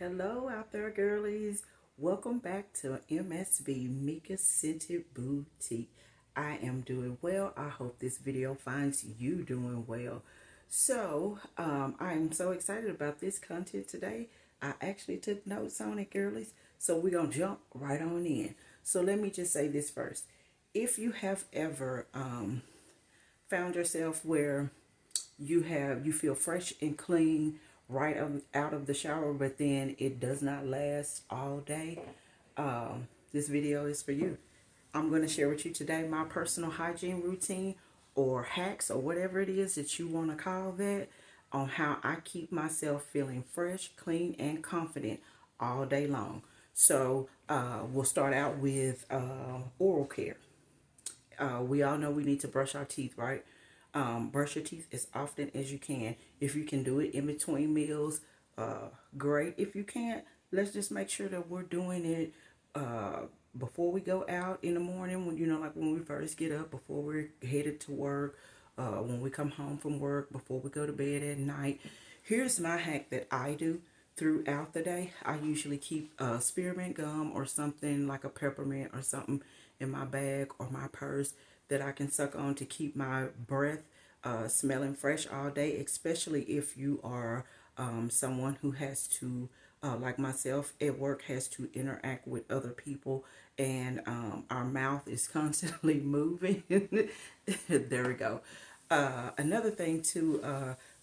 Hello out there, girlies. Welcome back to MSB Mika Scented Boutique. I am doing well. I hope this video finds you doing well. I am so excited about this content today. I actually took notes on it, girlies. So we're going to jump right on in. So let me just say this first. If you have ever found yourself where you feel fresh and clean out of the shower, but then it does not last all day, this video is for you. I'm going to share with you today my personal hygiene routine or hacks or whatever it is that you want to call that, on how I keep myself feeling fresh, clean, and confident all day long. We'll start out with oral care. We all know we need to brush our teeth, right? Brush your teeth as often as you can. If you can do it in between meals, great. If you can't, let's just make sure that we're doing it before we go out in the morning, when like when we first get up, before we're headed to work, when we come home from work, before we go to bed at night. Here's my hack that I do throughout the day. I usually keep spearmint gum or something like a peppermint or something in my bag or my purse that I can suck on to keep my breath smelling fresh all day, especially if you are someone who has to, like myself, at work, has to interact with other people, and our mouth is constantly moving. There we go. Another thing too,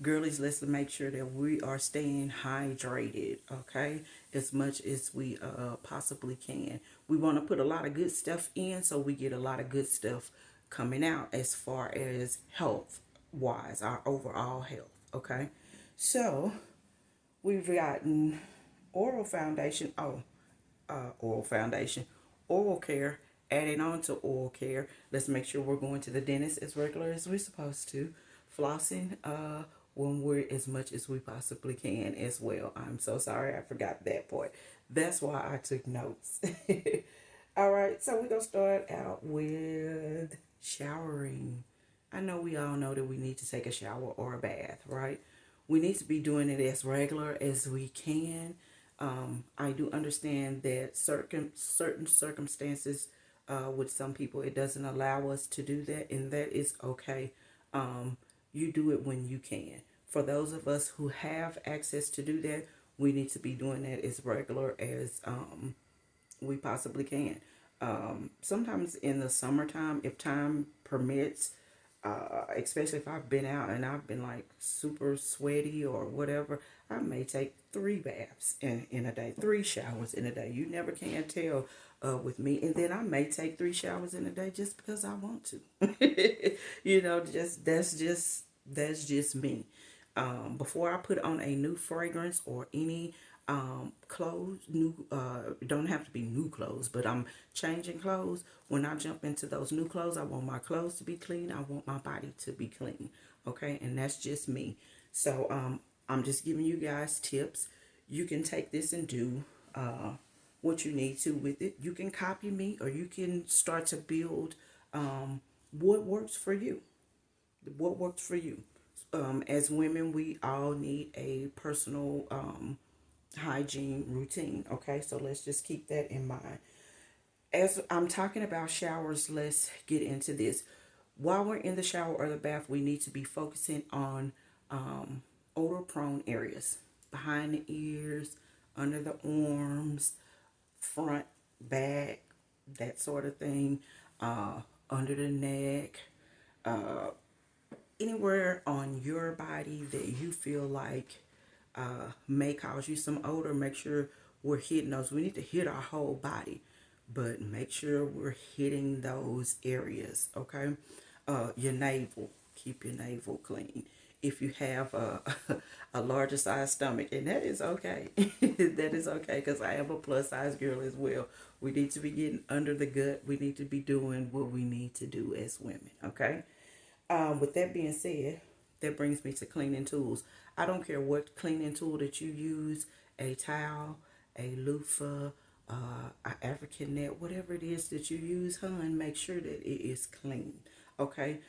girlies, let's make sure that we are staying hydrated, okay, as much as we possibly can. We want to put a lot of good stuff in so we get a lot of good stuff coming out as far as health wise, our overall health, okay? So we've gotten oral foundation. Oral foundation, oral care, adding on to oral care. Let's make sure we're going to the dentist as regular as we're supposed to. Flossing when we're as much as we possibly can as well. I'm so sorry I forgot that part. That's why I took notes. All right, so we're going to start out with showering. I know we all know that we need to take a shower or a bath, right? We need to be doing it as regular as we can. I do understand that certain circumstances, with some people, it doesn't allow us to do that, and that is okay. You do it when you can. For those of us who have access to do that, we need to be doing that as regular as we possibly can. Sometimes in the summertime, if time permits, especially if I've been out and I've been like super sweaty or whatever, I may take 3 baths in a day, 3 showers in a day. You never can tell with me. And then I may take 3 showers in a day just because I want to. Just that's just me. Before I put on a new fragrance or any clothes, don't have to be new clothes, but I'm changing clothes. When I jump into those new clothes, I want my clothes to be clean. I want my body to be clean. Okay, and that's just me. I'm just giving you guys tips. You can take this and do what you need to with it. You can copy me, or you can start to build what works for you. What works for you. As women, we all need a personal hygiene routine. Okay, so let's just keep that in mind. As I'm talking about showers, let's get into this. While we're in the shower or the bath, we need to be focusing on odor prone areas: behind the ears, under the arms, front, back, that sort of thing, under the neck, anywhere on your body that you feel like may cause you some odor. Make sure we're hitting those. We need to hit our whole body, but make sure we're hitting those areas, okay? Your navel, keep your navel clean. If you have a larger size stomach, and that is okay. That is okay, because I am a plus size girl as well. We need to be getting under the gut. We need to be doing what we need to do as women, okay? With that being said, that brings me to cleaning tools. I don't care what cleaning tool that you use, a towel, a loofah, an African net, whatever it is that you use, hun, make sure that it is clean. Okay?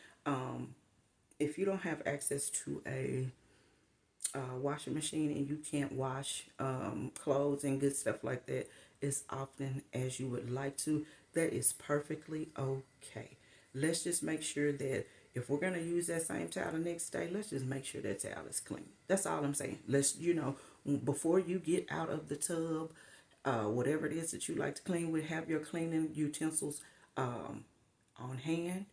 If you don't have access to a washing machine and you can't wash clothes and good stuff like that as often as you would like to, that is perfectly okay. Let's just make sure that if we're going to use that same towel the next day, let's just make sure that towel is clean. That's all I'm saying. Let's, before you get out of the tub, whatever it is that you like to clean with, have your cleaning utensils on hand.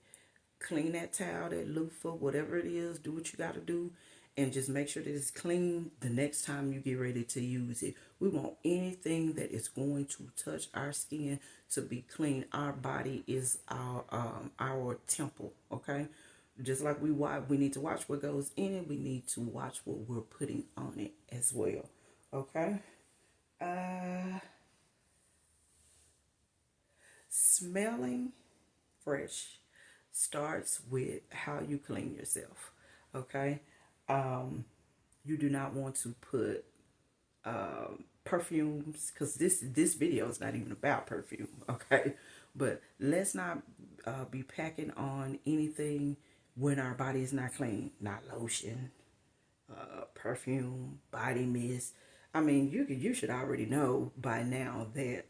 Clean that towel, that loofah, whatever it is, do what you got to do, and just make sure that it's clean the next time you get ready to use it. We want anything that is going to touch our skin to be clean. Our body is our temple, okay? Just like we need to watch what goes in it, we need to watch what we're putting on it as well, okay? Smelling fresh starts with how you clean yourself. Okay. You do not want to put perfumes, because this video is not even about perfume. Okay. But let's not be packing on anything when our body is not clean. Not lotion, perfume, body mist. I mean, you should already know by now that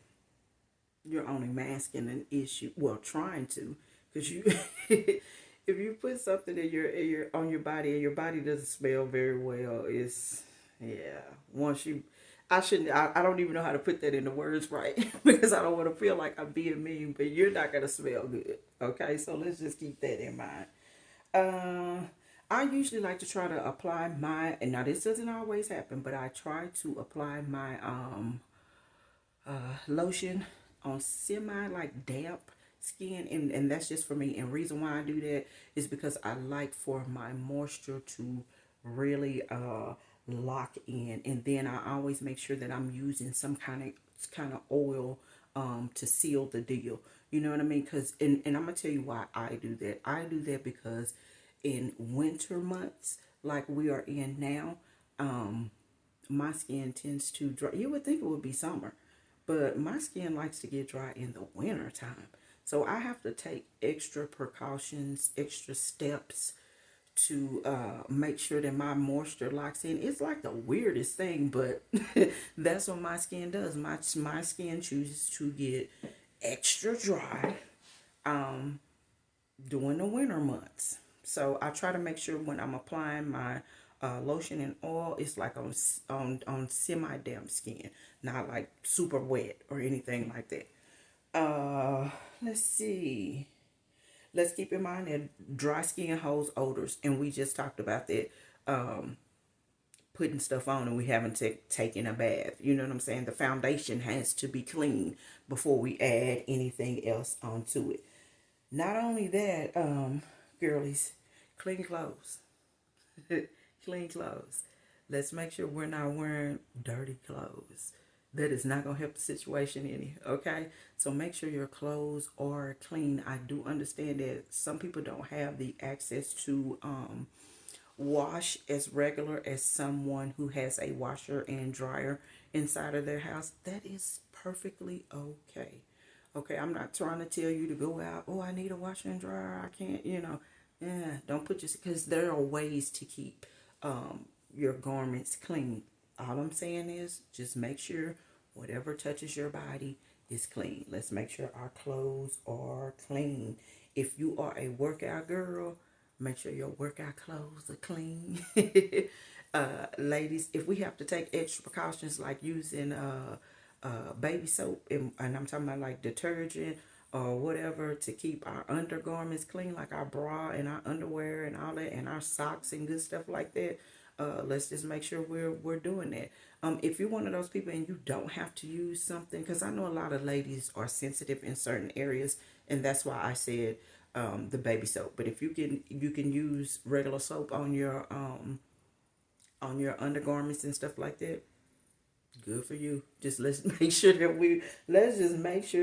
you're only masking an issue. Well, trying to, because you, if you put something in your on your body and your body doesn't smell very well, it's, yeah. Once you, I shouldn't. I don't even know how to put that into words right because I don't want to feel like I'm being mean. But you're not gonna smell good. Okay, so let's just keep that in mind. Uh, I usually like to try to apply my, and now this doesn't always happen, but I try to apply my lotion on semi like damp skin, and that's just for me. And reason why I do that is because I like for my moisture to really lock in, and then I always make sure that I'm using some kind of oil to seal the deal. You know what I mean? Because and I'm gonna tell you why I do that. I do that because in winter months like we are in now, my skin tends to dry. You would think it would be summer, but my skin likes to get dry in the winter time. So I have to take extra precautions, extra steps to make sure that my moisture locks in. It's like the weirdest thing, but that's what my skin does. My skin chooses to get extra dry during the winter months. So I try to make sure when I'm applying my lotion and oil, it's like on semi damp skin, not like super wet or anything like that. Let's see. Let's keep in mind that dry skin holds odors, and we just talked about that. Putting stuff on and we haven't taken a bath. You know what I'm saying? The foundation has to be clean before we add anything else onto it. Not only that, girlies, clean clothes. Clean clothes. Let's make sure we're not wearing dirty clothes. That is not going to help the situation any, okay? So make sure your clothes are clean. I do understand that some people don't have the access to wash as regular as someone who has a washer and dryer inside of their house. That is perfectly okay. Okay, I'm not trying to tell you to go out, oh, I need a washer and dryer. I can't, yeah, don't put your, because there are ways to keep your garments clean. All I'm saying is just make sure whatever touches your body is clean. Let's make sure our clothes are clean. If you are a workout girl, make sure your workout clothes are clean. Ladies, if we have to take extra precautions like using baby soap, and I'm talking about like detergent or whatever to keep our undergarments clean, like our bra and our underwear and all that, and our socks and good stuff like that. Let's just make sure we're doing that. If you're one of those people and you don't have to use something, because I know a lot of ladies are sensitive in certain areas, and that's why I said the baby soap. But if you can use regular soap on your undergarments and stuff like that. Good for you. Just let's just make sure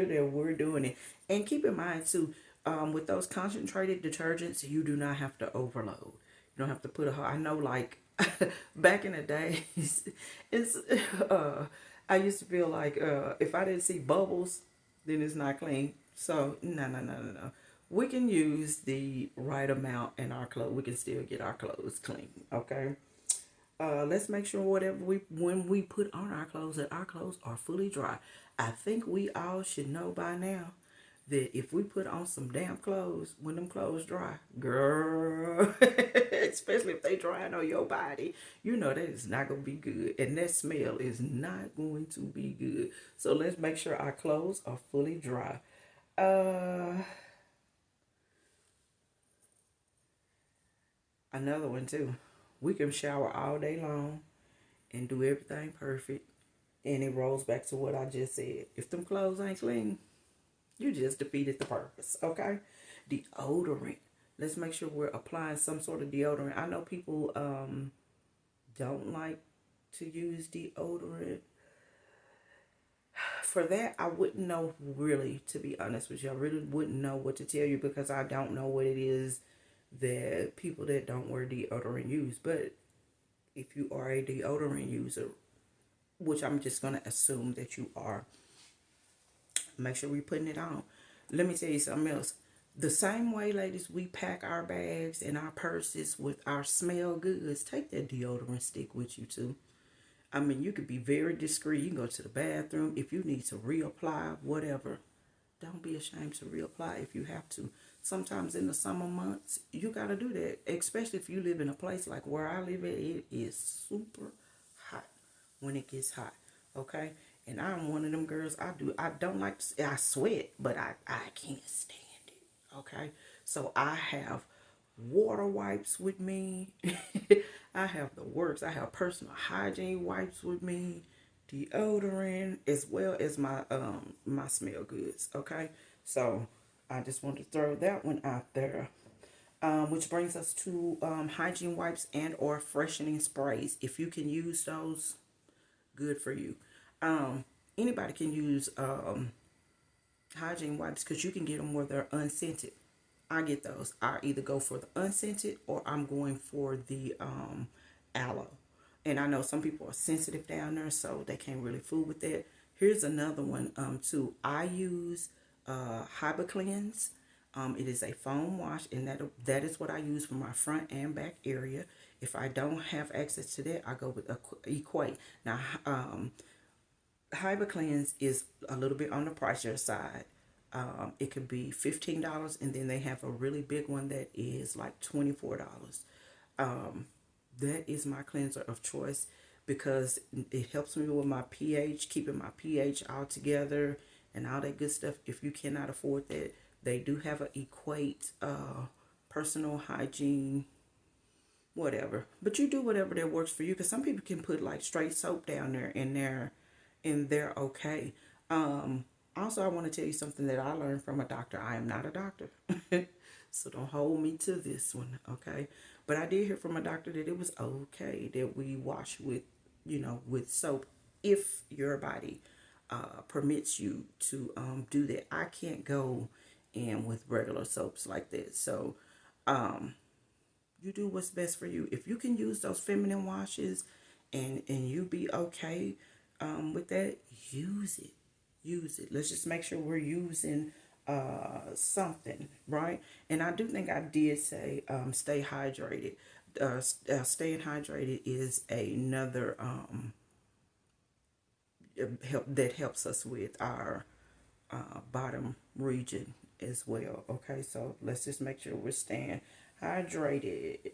that we're doing it. And keep in mind too, with those concentrated detergents, you do not have to overload. You don't have to put I know, like back in the days, it's I used to feel like if I didn't see bubbles, then it's not clean. So no. We can use the right amount in our clothes. We can still get our clothes clean. Okay. let's make sure when we put on our clothes, that our clothes are fully dry. I think we all should know by now that if we put on some damp clothes, when them clothes dry, girl, especially if they drying on your body, you know that is not gonna be good, and that smell is not going to be good. So let's make sure our clothes are fully dry. Uh, Another one too. We can shower all day long and do everything perfect, and it rolls back to what I just said. If them clothes ain't clean, you just defeated the purpose, okay? Deodorant. Let's make sure we're applying some sort of deodorant. I know people don't like to use deodorant. For that, I wouldn't know really, to be honest with you. I really wouldn't know what to tell you because I don't know what it is that people that don't wear deodorant use. But if you are a deodorant user, which I'm just going to assume that you are, make sure we're putting it on. Let me tell you something else. The same way, ladies, we pack our bags and our purses with our smell goods, take that deodorant stick with you too. I mean, you could be very discreet. You can go to the bathroom. If you need to reapply, whatever, don't be ashamed to reapply if you have to. Sometimes in the summer months, you got to do that, especially if you live in a place like where I live at. It is super hot when it gets hot, okay? And I'm one of them girls, I don't like to, I sweat, but I can't stand it, okay? So I have water wipes with me. I have the works. I have personal hygiene wipes with me, deodorant, as well as my smell goods. Okay, so I just want to throw that one out there. Which brings us to hygiene wipes and or freshening sprays. If you can use those, good for you. Anybody can use hygiene wipes because you can get them where they're unscented. I get those. I either go for the unscented or I'm going for the aloe. And I know some people are sensitive down there, so they can't really fool with that. Here's another one too. I use Hibiclens. It is a foam wash, and that is what I use for my front and back area. If I don't have access to that, I go with Equate. Now, Hibiclens is a little bit on the pricier side. It could be $15, and then they have a really big one that is like $24. That is my cleanser of choice because it helps me with my pH, keeping my pH all together and all that good stuff. If you cannot afford that, they do have an Equate personal hygiene, whatever. But you do whatever that works for you because some people can put like straight soap down there and they're okay. Also, I want to tell you something that I learned from a doctor. I am not a doctor. So don't hold me to this one, okay? But I did hear from a doctor that it was okay that we wash with, with soap if your body permits you to do that. I can't go in with regular soaps like that. So you do what's best for you. If you can use those feminine washes and you be okay with that, use it. Use it. Let's just make sure we're using something, right? And I do think I did say stay hydrated. Staying hydrated is another help that helps us with our bottom region as well. Okay, so let's just make sure we're staying hydrated.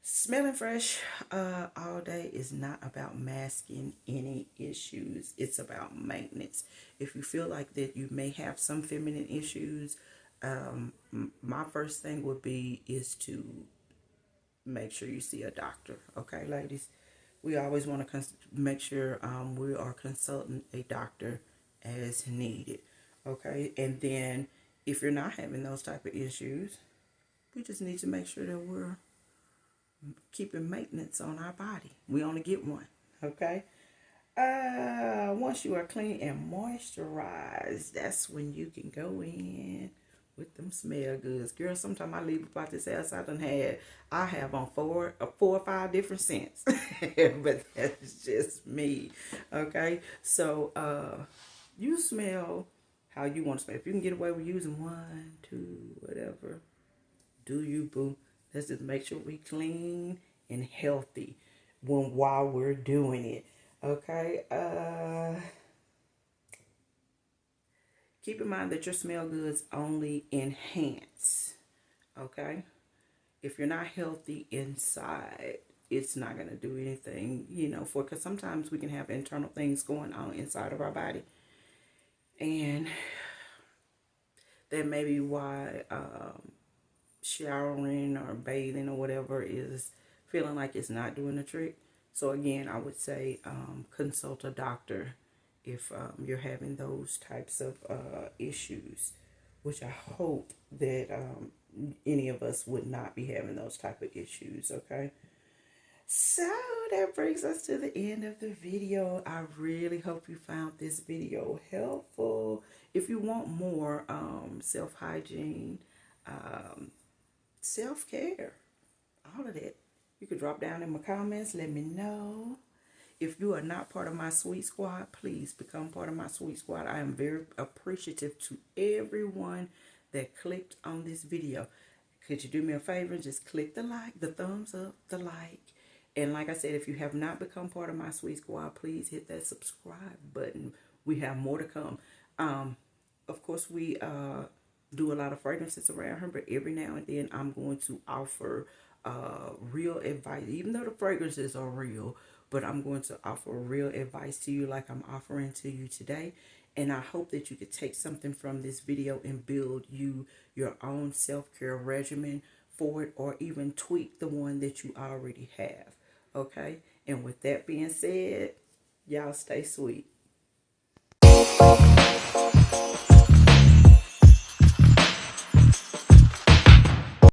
Smelling fresh all day is not about masking any issues. It's about maintenance. If you feel like that you may have some feminine issues, my first thing would be is to make sure you see a doctor. Okay, ladies? We always want to make sure we are consulting a doctor as needed. Okay, and then if you're not having those type of issues, we just need to make sure that we're keeping maintenance on our body. We only get one, okay? Once you are clean and moisturized, that's when you can go in with them smell goods. Girl, sometimes I leave about this house, I have on four or five different scents. But that's just me, okay? So, you smell how you want to smell. If you can get away with using 1, 2, whatever, do you, boo. Let's just make sure we clean and healthy. while we're doing it. Okay. Keep in mind that your smell goods only enhance. Okay. If you're not healthy inside, it's not going to do anything, because sometimes we can have internal things going on inside of our body. And that may be why showering or bathing or whatever is feeling like it's not doing the trick. So again, I would say consult a doctor if you're having those types of issues, which I hope that any of us would not be having those type of issues. Okay. So that brings us to the end of the video. I really hope you found this video helpful. If you want more self-hygiene, self-care, all of that, you could drop down in my comments. Let me know. If you are not part of my Sweet Squad, please become part of my Sweet Squad. I am very appreciative to everyone that clicked on this video. Could you do me a favor and just click the like, the thumbs up, the like. And like I said, if you have not become part of my Sweet Squad, please hit that subscribe button. We have more to come. Of course, we do a lot of fragrances around here, but every now and then I'm going to offer real advice, even though the fragrances are real, but I'm going to offer real advice to you like I'm offering to you today. And I hope that you could take something from this video and build you your own self-care regimen for it, or even tweak the one that you already have. Okay? And with that being said, y'all stay sweet.